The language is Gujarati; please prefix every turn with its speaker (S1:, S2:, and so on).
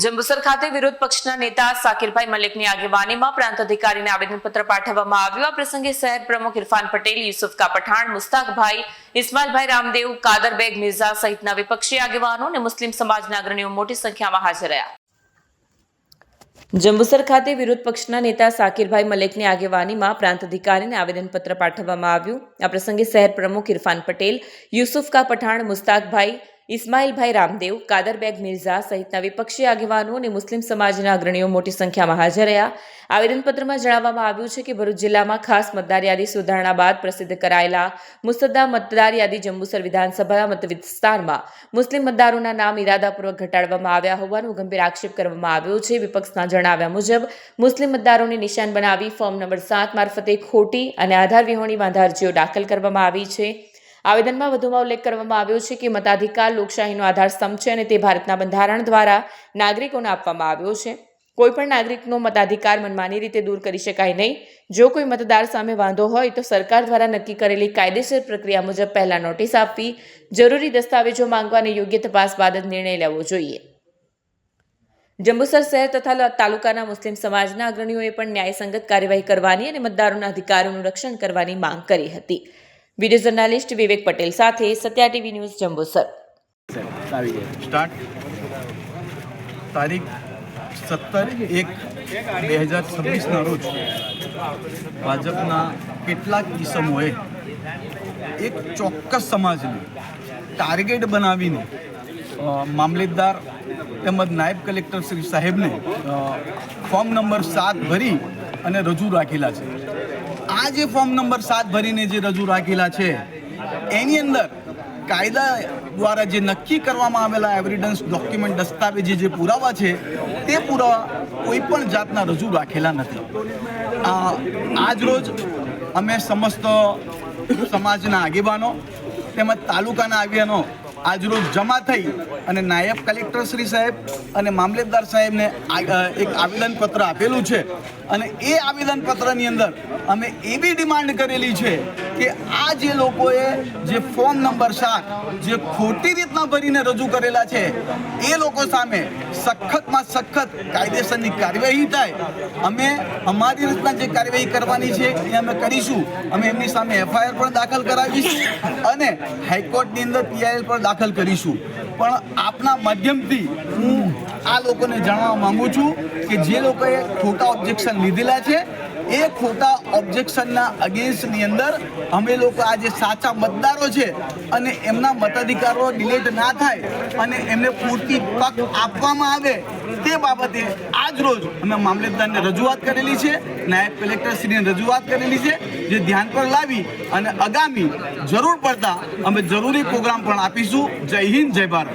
S1: જંબુસર ખાતે વિરોધ પક્ષના નેતા સાકિરભાઈ મલિકની આગેવાનીમાં પ્રાંત અધિકારીને આવેદનપત્ર પાઠવવામાં આવ્યું। આ પ્રસંગે શહેર પ્રમુખ ઇરફાન પટેલ, યુસુફકા પઠાણ, મુસ્તાકભાઈ, ઇસ્માઇલભાઈ રામદેવ, કાદરબેગ મિર્ઝા સહિતના વિપક્ષી આગેવાનો અને મુસ્લિમ સમાજના અગ્રણીઓ મોટી સંખ્યામાં હાજર રહ્યા। જંબુસર ખાતે વિરોધ પક્ષના નેતા સાકિરભાઈ મલિકની આગેવાનીમાં પ્રાંત અધિકારીને આવેદનપત્ર પાઠવવામાં આવ્યું। આ પ્રસંગે શહેર પ્રમુખ ઇરફાન પટેલ, યુસુફકા પઠાણ, મુસ્તાકભાઈ, ઇસ્માઇલભાઈ રામદેવ, કાદરબેગ મિર્ઝા સહિતના વિપક્ષી આગેવાનો અને મુસ્લિમ સમાજના અગ્રણીઓ મોટી સંખ્યામાં હાજર રહ્યા। આવેદનપત્રમાં જણાવવામાં આવ્યું છે કે ભરૂચ જિલ્લામાં ખાસ મતદાર યાદી સુધારણા બાદ પ્રસિદ્ધ કરાયેલા મુસદ્દા મતદાર યાદી જંબુસર વિધાનસભા મત વિસ્તારમાં મુસ્લિમ મતદારોના નામ ઇરાદાપૂર્વક ઘટાડવામાં આવ્યા હોવાનો ગંભીર આક્ષેપ કરવામાં આવ્યો છે। વિપક્ષના જણાવ્યા મુજબ મુસ્લિમ મતદારોને નિશાન બનાવી ફોર્મ નંબર 7 મારફતે ખોટી અને આધાર વિહોણી વાંધા અરજીઓ દાખલ કરવામાં આવી છે। આવેદનમાં વધુમાં ઉલ્લેખ કરવામાં આવ્યો છે કે મતાધિકાર લોકશાહીનો આધારસ્તંભ છે અને તે ભારતના બંધારણ દ્વારા નાગરિકોને આપવામાં આવ્યો છે। કોઈપણ નાગરિકનો મતાધિકાર મનમાની રીતે દૂર કરી શકાય નહીં। જો કોઈ મતદાર સામે વાંધો હોય તો સરકાર દ્વારા નક્કી કરેલી કાયદેસર પ્રક્રિયા મુજબ પહેલા નોટિસ આપવી, જરૂરી દસ્તાવેજો માંગવા અને યોગ્ય તપાસ બાદ જ નિર્ણય લેવો જોઈએ। જંબુસર શહેર તથા તાલુકાના મુસ્લિમ સમાજના અગ્રણીઓએ પણ ન્યાયસંગત કાર્યવાહી કરવાની અને મતદારોના અધિકારોનું રક્ષણ કરવાની માંગ કરી હતી। वीडियो जर्नलिस्ट विवेक पटेल साथे सत्या टीवी न्यूज़ जंबूसर।
S2: तारीख 17/1/2026 रोज भाजपना કેટલાક કિસમોએ એક ચોક્કસ સમાજને ટાર્ગેટ બનાવીને મામલતદાર તેમજ નાયબ કલેક્ટર શ્રી સાહેબને ફોર્મ નંબર 7 ભરી અને રજૂ રાખેલા છે। આ જે ફોર્મ નંબર 7 ભરીને જે રજૂ રાખેલા છે એની અંદર કાયદા દ્વારા જે નક્કી કરવામાં આવેલા એવિડન્સ ડોક્યુમેન્ટ દસ્તાવેજી જે પુરાવા છે તે પુરાવા કોઈ પણ જાતના રજૂ રાખેલા નથી। આજ રોજ અમે સમસ્ત સમાજના આગેવાનો તેમજ તાલુકાના આગેવાનો આજરોજ જમા થઈ અને નાયબ કલેક્ટર શ્રી સાહેબ અને મામલતદાર સાહેબને એક આવેદનપત્ર આપેલું છે અને એ આવેદનપત્રની અંદર અમે એવી ડિમાન્ડ કરેલી છે કે આ જે લોકોએ જે ફોર્મ નંબર 7 જે ખોટી રીતના ભરીને રજૂ કરેલા છે એ લોકો સામે સખતમાં સખત કાયદેસરની કાર્યવાહી થાય। અમે અમારી રીતના જે કાર્યવાહી કરવાની છે એ અમે કરીશું। અમે એમની સામે એફઆઈઆર પણ દાખલ કરાવીશું અને હાઈકોર્ટની અંદર પીઆઈએલ પણ દાખલ કરીશું। પણ આપના માધ્યમથી હું આ લોકોને જણાવવા માંગુ છું કે જે લોકોએ ખોટા ઓબ્જેક્શન લીધેલા છે એ ખોટા ઓબ્જેક્શનના અગેન્સ્ટની અંદર અમે લોકો આ જે સાચા મતદારો છે અને એમના મતાધિકારો ડિલીટ ના થાય અને એમને પૂરતી તક આપવામાં આવે તે બાબતે આજ રોજ અમે મામલતદારને રજૂઆત કરેલી છે, નાયબ કલેક્ટરશ્રીને રજૂઆત કરેલી છે, જે ધ્યાન પર લાવી અને આગામી જરૂર પડતા અમે જરૂરી પ્રોગ્રામ પણ આપીશું। જય હિન્દ, જય ભારત।